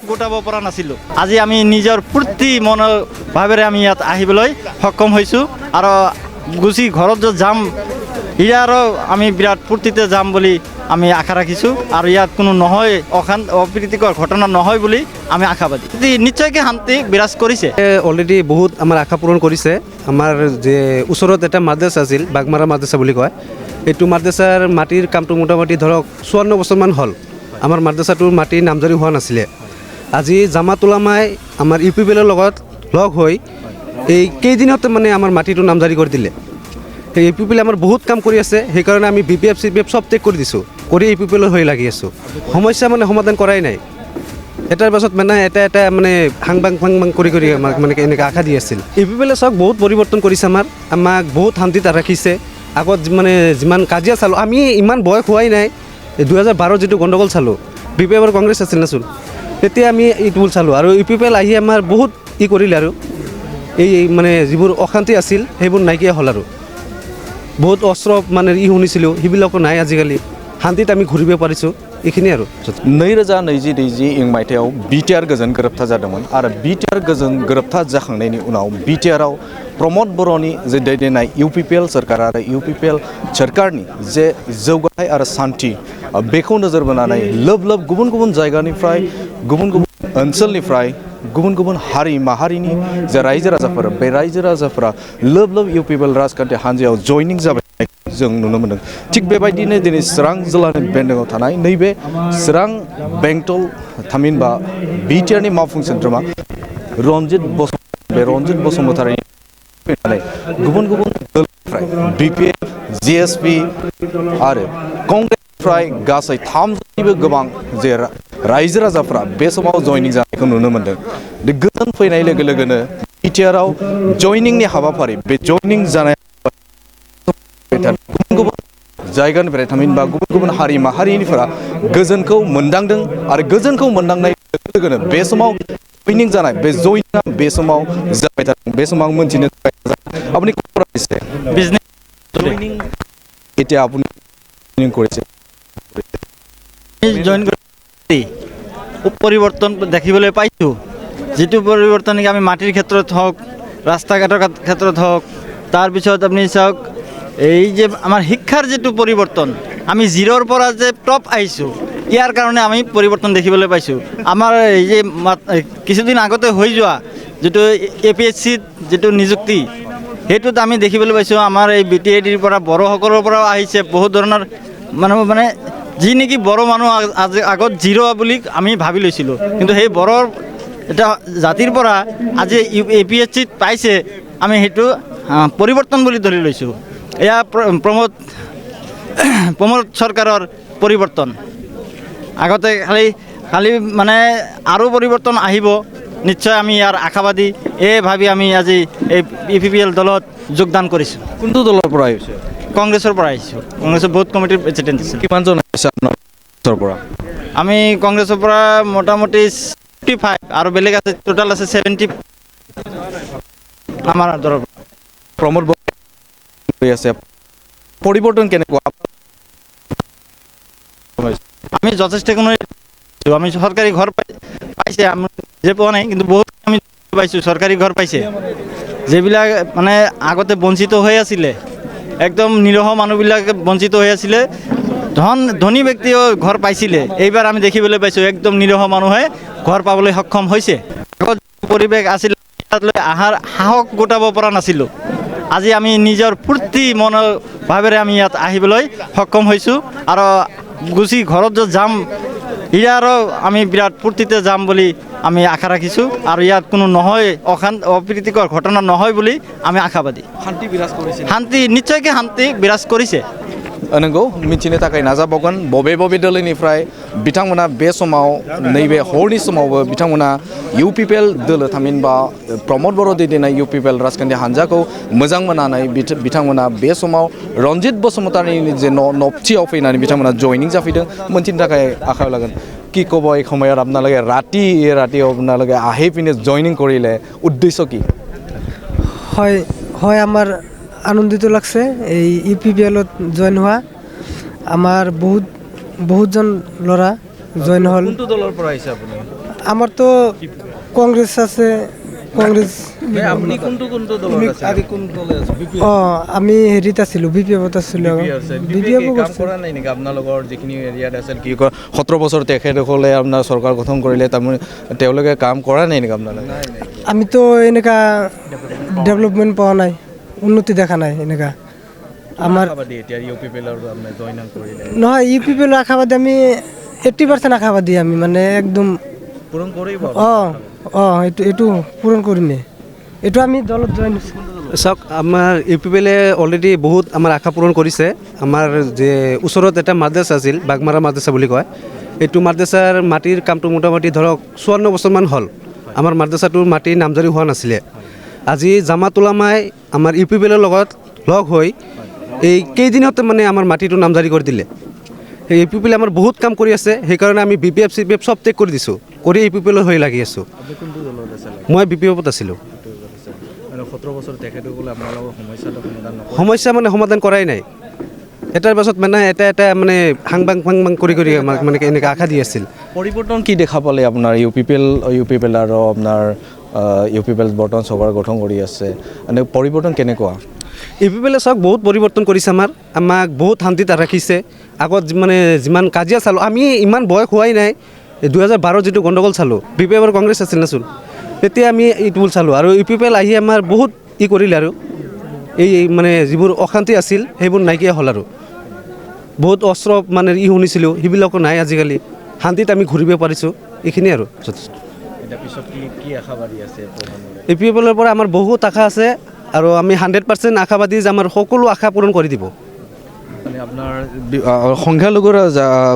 গোটাব পৰা নাছিলোঁ। আজি আমি নিজৰ পূৰ্তি মনৰ ভাৱেৰে আমি ইয়াত আহিবলৈ সক্ষম হৈছোঁ আৰু গুচি ঘৰত যে যাম ইয়াৰো আমি বিৰাট ফূৰ্তিতে যাম বুলি আমি আশা ৰাখিছোঁ আৰু ইয়াত কোনো নহয় অপ্ৰীতিকৰ ঘটনা নহয় বুলি আমি আশাবাদী। নিশ্চয়কৈ শান্তি বিৰাজ কৰিছে। অলৰেডি বহুত আমাৰ আশা পূৰণ কৰিছে। আমাৰ যে ওচৰত এটা মাদ্ৰাছা আছিল, বাগমাৰা মাদ্ৰাছা বুলি কয়, এইটো মাদ্ৰাছাৰ মাটিৰ কামটো মোটামুটি ধৰক 54 বছৰমান হ'ল। আমাৰ মাদ্ৰাছাটোৰ মাটিৰ নামজাৰি হোৱা নাছিলে। আজি জামাত উলামাই আমাৰ UPPLৰ লগত লগ হৈ এই কেইদিনতে মানে আমাৰ মাটিটো নামজাৰি কৰি দিলে। এই UPPL আমাৰ বহুত কাম কৰি আছে, সেইকাৰণে আমি BPF CPF চব টেক কৰি দিছোঁ, কৰি UPPLৰ হৈ লাগি আছোঁ। সমস্যা মানে সমাধান কৰাই নাই। এটাৰ পাছত মানে এটা মানে ভাং কৰি আমাক মানে এনেকৈ আশা দি আছিল। UPPLে চাওক বহুত পৰিৱৰ্তন কৰিছে, আমাক বহুত শান্তিত ৰাখিছে। আগত মানে যিমান কাজিয়া চালোঁ, আমি ইমান বয়স হোৱাই নাই। 2012 যিটো গণ্ডগোল চালোঁ, BPF আৰু কংগ্ৰেছ আছিল নাচোন, তেতিয়া আমি এইটো চালোঁ আৰু UPPL আহি আমাৰ বহুত কৰিলে আৰু এই মানে যিবোৰ অশান্তি আছিল সেইবোৰ নাইকিয়া হ'ল আৰু বহুত অস্ত্ৰ মানে শুনিছিলোঁ সেইবিলাকো নাই। আজিকালি শান্তিত আমি ঘূৰিব পাৰিছোঁ, এইখিনি আৰু। 2020 मायथाइयाव BTR गोजोन गोरोबथा जादोंमोन आरो BTR गोजोन गोरोबथा जाखांनायनि उनाव BTRआव प्रमद बर'नि जे दैदेननाय UPPL सोरखार आरो UPPL सोरखारनि जे जौगाथाय आरो शान्ति बेखौ नोजोर बोनानै लोब लोब गुबुन गुबुन जायगानिफ्राय गुबुन गुबुन ओनसोलनिफ्राय गुबुन गुबुन हारि माहारिनि जे रायजो राजाफोर बे रायजो राजाफोरा लोब लोब UPPL राजखान्थि हान्जायाव जयनिं जाबाय जों नुनो मोनदों। थिग बेबायदिनो दिनै चिरां जिल्लानि बेन्दोङाव थानाय नैबे चिरां बेंटल थामहिनबा BTRनि मावफुं सोद्रोमा रन्जित बसुमतारी फैनानै गुबुन गुबुन दलनिफ्राय BPF GSP आरो कंग्रेसनिफ्राय गासै 3निबो गोबां जे रायजो राजाफ्रा बे समाव जयनिं जानायखौ नुनो मोनदों। गोजोन फैनाय लोगो लोगोनो BTRआव जयनिंनि हाबाफारि बे जयनिं जानाय गुबुन गुबुन जायगानिफ्राय थामहिनबा गुबुन गुबुन हारि माहारिनिफोरा गोजोनखौ मोनदांदों आरो गोजोनखौ मोनदांनाय लोगो लोगोनो बे समाव जयनिं जानाय बे जयनिंआ बे समाव जाबाय थादों। बे समाव मोनथिनो थाखाय আপুনি বিজনেছ জয়নিং এতিয়া আপুনি জয়নিং কৰিছে জইন কৰি পৰিৱৰ্তন দেখিবলৈ পাইছোঁ। যিটো পৰিৱৰ্তন নেকি আমি মাটিৰ ক্ষেত্ৰত হওক, ৰাস্তা ঘাটৰ ক্ষেত্ৰত হওক, তাৰপিছত আপুনি চাওক এই যে আমাৰ শিক্ষাৰ যিটো পৰিৱৰ্তন, আমি জিৰ'ৰ পৰা যে টপ আহিছোঁ, ইয়াৰ কাৰণে আমি পৰিৱৰ্তন দেখিবলৈ পাইছোঁ। আমাৰ এই যে কিছুদিন আগতে হৈ যোৱা যিটো APSCত যিটো নিযুক্তি, সেইটোত আমি দেখিবলৈ পাইছোঁ আমাৰ এই BTADৰ পৰা বড়োসকলৰ পৰাও আহিছে বহুত ধৰণৰ মানুহ, মানে যি নেকি বড়ো মানুহ আগত জিৰ' বুলি আমি ভাবি লৈছিলোঁ, কিন্তু সেই বড়োৰ এটা জাতিৰ পৰা আজি APSCত পাইছে, আমি সেইটো পৰিৱৰ্তন বুলি ধৰি লৈছোঁ। এয়া প্ৰমোদ চৰকাৰৰ পৰিৱৰ্তন। আগতে খালি মানে আৰু পৰিৱৰ্তন আহিব, নিশ্চয় আমি ইয়াৰ আশাবাদী। ভাবি আমি আজি এই UPPL দলত যোগদান কৰিছোঁ। কোনটো দলৰ পৰা আহিছে? কংগ্ৰেছৰ পৰা আহিছোঁ। কংগ্ৰেছৰ বুথ কমিটিৰ প্ৰেচিডেণ্ট আছিল। কিমানজন আহিছে আপোনাৰ পৰা? আমি কংগ্ৰেছৰ পৰা মোটামুটি 55 আৰু বেলেগ আছে, টোটাল আছে 70 আমাৰ দলৰ পৰা। প্ৰমোদ আছে, পৰিৱৰ্তন কেনেকুৱা? আমি যথেষ্টখিনি আমি চৰকাৰী ঘৰ পাইছে, আমি যে পোৱা নাই, কিন্তু বহুত আমি পাইছোঁ চৰকাৰী ঘৰ পাইছে। যিবিলাক মানে আগতে বঞ্চিত হৈ আছিলে, একদম নিৰহ মানুহবিলাক বঞ্চিত হৈ আছিলে, ধনী ব্যক্তিও ঘৰ পাইছিলে। এইবাৰ আমি দেখিবলৈ পাইছোঁ একদম নিৰহ মানুহে ঘৰ পাবলৈ সক্ষম হৈছে। আগত পৰিৱেশ আছিলে, ইয়ালৈ অহাৰ সাহস গোটাব পৰা নাছিলোঁ। আজি আমি নিজৰ পূৰ্তি মনৰ ভাৱেৰে আমি ইয়াত আহিবলৈ সক্ষম হৈছোঁ আৰু গুচি ঘৰত যে যাম ইয়াৰো আমি বিৰাট ফূৰ্তিতে যাম বুলি আমি আশা ৰাখিছোঁ আৰু ইয়াত কোনো নহয় অপ্ৰীতিকৰ ঘটনা নহয় বুলি আমি আশাবাদী। শান্তি বিৰাজ কৰিছে। নিশ্চয়কৈ শান্তি বিৰাজ কৰিছে। नंगौ मिथिनो थाखाय नाजाबावगोन बबे बबे दोलोनिफ्राय बिथांमोना बे समाव नैबे हरनि समावबो बिथांमोना UPPL दोलो थामहिनबा प्रमोद बर' दैदेननाय UPPL राजखान्थि हान्जाखौ मोजां मोननानै बिथांमोना बे समाव रन्जित बसुमतारीनि जे नबथियाव फैनानै बिथांमोना जयनिं जाफैदों। मोनथिनो थाखाय आखायाव लागोन কি ক'ব এই সময়ত আপোনালোকে ৰাতি আপোনালোকে আহি পিনে জইনিং কৰিলে, উদ্দেশ্য কি? হয় আমাৰ আনন্দিত লাগছে এই UPPLত জইন হোৱা। আমাৰ বহুতজন ল'ৰা জইন হ'ল। কোনটো দলৰ পৰা আহিছে আপুনি? আমার তো কংগ্রেস আছে, কংগ্রেস। আপনি কোনটো কোনটো দলত আছে আদি কোন দলে আছে বিপি আমি হেৰিত আছিলোঁ, BPF আছিলোঁ। BPF কাম কৰা নাই নেকি আপোনালোকৰ যিখিনি এৰিয়াত আছে কি কয় 17 বছৰ তেখেতসকলে আপোনাৰ চৰকাৰ গঠন কৰিলে তাৰমানে তেওঁলোকে কাম কৰা নাই নেকি আপোনালোকে আমিতো এনেকা ডেভেলপমেণ্ট পোৱা নাই, উন্নতি দেখা নাই এনেকা। আমাৰ এতিয়া ইউপিপিএলৰ আপুনি জইন কৰিলে নহয়, UPPL আশাবাদী আমি 80% আশাবাদী আমি, মানে একদম পূৰণ কৰিব এইটো পূৰণ কৰিমেই। এইটো আমি দলত জইন হৈছোঁ। চাওক আমাৰ UPPLে অলৰেডি বহুত আমাৰ আশা পূৰণ কৰিছে। আমাৰ যে ওচৰত এটা মাদ্ৰাছা আছিল, বাগমাৰা মাদ্ৰাছা বুলি কয়, এইটো মাদ্ৰাছাৰ মাটিৰ কামটো মোটামুটি ধৰক 54 বছৰমান হ'ল। আমাৰ মাদ্ৰাছাটোৰ মাটি নামজাৰি হোৱা নাছিলে। আজি জামাত উলামাই আমাৰ UPPLৰ লগত লগ হৈ এই কেইদিনতে মানে আমাৰ মাটিটো নামজাৰি কৰি দিলে। সেই UPPLে আমাৰ বহুত কাম কৰি আছে, সেইকাৰণে আমি BPF CPF চব টেক কৰি দিছোঁ, কৰি UPPLৰ হৈ লাগি আছোঁ। মই BPFত আছিলোঁ। 17 বছৰ তেখেতসকলে আপোনালোকৰ সমস্যাটো সমাধান নকৰে সমস্যা মানে সমাধান কৰাই নাই। এটাৰ পাছত মানে এটা মানে হাংবাং কৰি আমাক মানে এনেকৈ আশা দি আছিল। পৰিৱৰ্তন কি দেখা পালে আপোনাৰ ইউপিপিএল আৰু আপোনাৰ UPPL বৰ্তমান চৰকাৰ গঠন কৰি আছে এনে পৰিৱৰ্তন কেনেকুৱা UPPLে চাওক বহুত পৰিৱৰ্তন কৰিছে। আমাক বহুত শান্তিত ৰাখিছে। আগত মানে যিমান কাজিয়া চালোঁ, আমি ইমান বয়স হোৱাই নাই, 2012 যিটো গণ্ডগোল চালোঁ, BPF আৰু কংগ্ৰেছ আছিল নাচোন, তেতিয়া আমি এইটো চালোঁ। আৰু UPPL আহি আমাৰ বহুত কৰিলে আৰু এই মানে যিবোৰ অশান্তি আছিল সেইবোৰ নাইকিয়া হ'ল। আৰু বহুত অস্ত্ৰ মানে শুনিছিলোঁ, সেইবিলাকো নাই আজিকালি। শান্তিত আমি ঘূৰিব পাৰিছোঁ, এইখিনিয়ে আৰু যথেষ্ট। UPPLৰ পৰা আমাৰ বহুত আশা আছে, আৰু আমি 100% আশাবাদী যে আমাৰ সকলো আশা পূৰণ কৰি দিব। মানে আপোনাৰ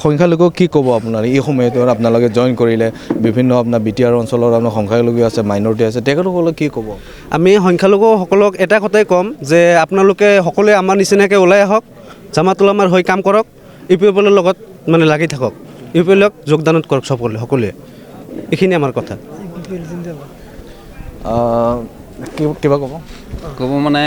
সংখ্যালঘু কি ক'ব আপোনাৰ এই সময়ত আপোনালোকে জইন কৰিলে, বিভিন্ন আপোনাৰ BTR অঞ্চলৰ আপোনাৰ সংখ্যালঘু আছে, মাইনৰিটি আছে, তেখেতসকলক কি ক'ব? আমি সংখ্যালঘুসকলক এটা কথাই ক'ম যে আপোনালোকে সকলোৱে আমাৰ নিচিনাকৈ ওলাই আহক, জামাত উলামাৰ হৈ কাম কৰক, UPPLৰ লগত মানে লাগি থাকক, UPPLক যোগদানত কৰক সকলোৱে। এইখিনি আমাৰ কথা। কিবা ক'ব মানে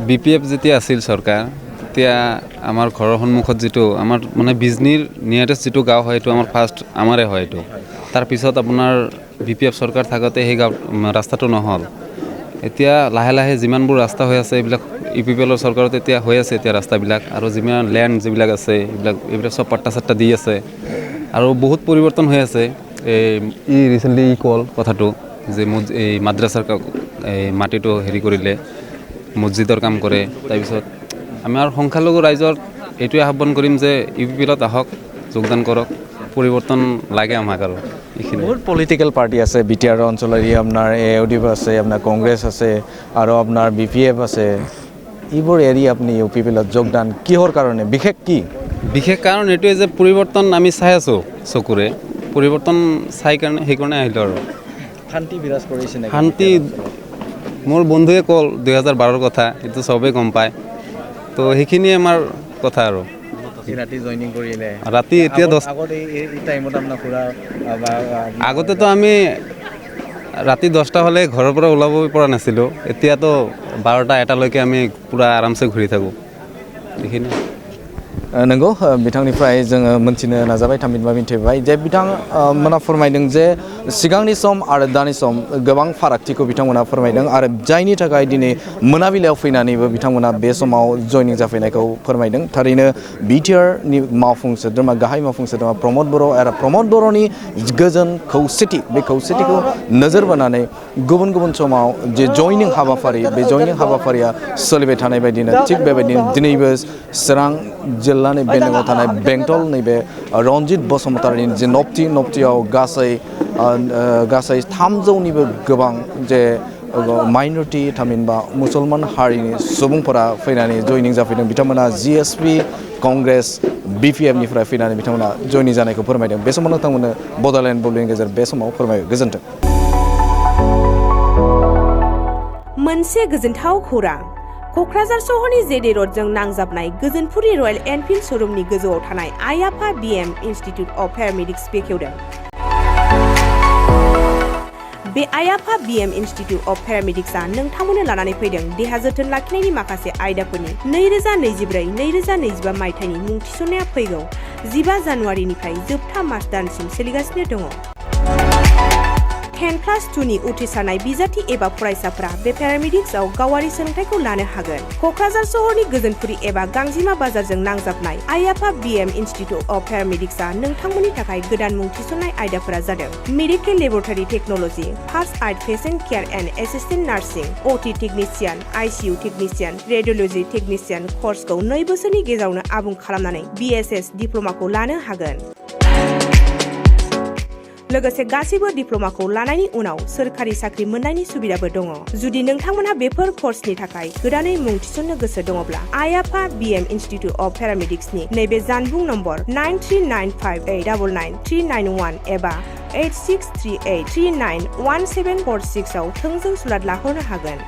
BPF যেতিয়া আছিল চৰকাৰ, তেতিয়া আমাৰ ঘৰৰ সন্মুখত যিটো আমাৰ মানে বিজনীৰ নিয়াৰেষ্ট যিটো গাঁও হয়, এইটো আমাৰ ফাৰ্ষ্ট আমাৰে হয়। এইটো তাৰপিছত আপোনাৰ BPF চৰকাৰ থাকোঁতে সেই গাঁও ৰাস্তাটো নহ'ল। এতিয়া লাহে লাহে যিমানবোৰ ৰাস্তা হৈ আছে, এইবিলাক UPPLৰ চৰকাৰত এতিয়া হৈ আছে এতিয়া ৰাস্তাবিলাক, আৰু যিমান লেণ্ড যিবিলাক আছে এইবিলাক চব পাট্টা দি আছে, আৰু বহুত পৰিৱৰ্তন হৈ আছে। ৰিচেণ্টলি ক'ল কথাটো যে এই মাদ্ৰাছাৰ এই মাটিটো কৰিলে, মছজিদৰ কাম কৰে। তাৰপিছত আমাৰ সংখ্যালঘু ৰাইজৰ এইটোৱে আহ্বান কৰিম যে UPPLত আহক, যোগদান কৰক, পৰিৱৰ্তন লাগে আমাক। আৰু এইখিনি বহুত পলিটিকেল পাৰ্টি আছে, BTR অঞ্চলৰ আপোনাৰ AUDF আছে, আপোনাৰ কংগ্ৰেছ আছে, আৰু আপোনাৰ BPF আছে। এইবোৰ এৰি আপুনি UPPLত যোগদান কিহৰ কাৰণে, বিশেষ কাৰণ এইটোৱে যে পৰিৱৰ্তন আমি চাই আছোঁ চকুৰে, পৰিৱৰ্তন সেইকাৰণে আহিলোঁ। আৰু শান্তি বিৰাজ কৰিছে নেকি? শান্তি মোৰ বন্ধুৱে ক'ল 2012 কথা, এইটো চবেই গম পায়। তো সেইখিনিয়ে আমাৰ কথা। আৰু ৰাতি জইনিং কৰিলে, ৰাতি এতিয়া 10 আগতেতো আমি ৰাতি 10টা হ'লে ঘৰৰ পৰা ওলাব পৰা নাছিলোঁ। এতিয়াতো 12টা 1টালৈকে আমি পূৰা আৰামছে ঘূৰি থাকোঁ। এইখিনি नंगौ बिथांनिफ्राय जोङो मोनथिनो नाजाबाय थामहिनबा मिन्थिबाय जे बिथांमोना फोरमायदों जे सिगांनि सम आरो दानि सम गोबां फारागथिखौ बिथांमोना फोरमायदों आरो जायनि थाखाय दिनै मोनाबिलियाव फैनानैबो बिथांमोना बे समाव जयनिं जाफैनायखौ फोरमायदों। थारैनो बिटिआरनि मावफुं सोद्रोमा गाहाय मावफुं सोद्रोमा प्रमद बर' आरो प्रमद बर'नि गोजोन खौसेथि बे खौसेथिखौ नोजोर बोनानै गुबुन गुबुन समाव जे जयनिं हाबाफारि बे जयनिं हाबाफारिया सोलिबाय थानाय बायदिनो थिग बेबायदिनो दिनैबो चिरां जिल्लानि बेंगलाव थानाय बेंटल नैबे रनजित बसुमतारिनि जे नबथियाव गासै 300निबो गोबां जे माइनरिटी थामहिनबा मुसलमान हारिनि सुबुंफोरा फैनानै जयनिं जाफैदों। बिथांमोना जिएसपि कंग्रेस बिपिएफनिफ्राय फैनानै बिथांमोना जयनिं जानायखौ फोरमायदों। बे समाव नोंथांमोननो बड'लेण्ड बुब्लिनि गेजेर बे समाव फोरमायो। गोजोन्थों। मोनसे गोजोनथाव खौरां। क'क्राझार सहरनि जेडे र'डजों नांजाबनाय गोजोनपुरि रयेल एनफिल्ड श'रुमनि गोजौआव थानाय आइ आफा BM इन्स्टिटिउट अफ पेरामेडिक्स बेखेवदों। बे आइ आफा BM इन्स्टिटिउट अफ पेरामेडिक्सआ नोंथांमोननो लानानै फैदों देहा जोथोन लाखिनायनि माखासे आयदाफोरनि 2024-2025 मायथाइनि मुं थिसननाया फैगौ 15 जानुवारिनिफ्राय जोबथा मार्च दानसिम सोलिगासिनो दङ। 10+2 नि उथ्रिसारनाय बिजाथि एबा फरायसाफोरा बे पेरामेडिक्सआव गावारि सोलोंथाइखौ लानो हागोन। क'क्राझार सहरनि गोजोनपुरि एबा गांजिमा बाजारजों नांजाबनाय आइ आफा BM इन्स्टिटिउट अफ पेरामेडिक्सआ नोंथांमोननि थाखाय गोदान मुं थिसननाय आयदाफोरा जादों medical laboratory technology, first aid patient care and assistant nursing, OT technician, ICU technician, radiology technician कर्सखौ 2 बोसोरनि गेजेरावनो आबुं खालामनानै BSS डिप्ल'माखौ लानो हागोन। लोगोसे गासैबो डिप्ल'माखौ लानायनि उनाव सोरखारि साख्रि मोननायनि सुबिदाबो दङ। जुदि नोंथांमोनहा बेफोर कर्सनि थाखाय गोदानै मुं थिसननो गोसो दङब्ला आइ आफा BM इन्स्टिटिउट अफ पेरामेडिक्सनि नैबे जानबुं नम्बर 9395899391 एबा 8638391746 आव थोंजों सुलाद लाहरनो हागोन।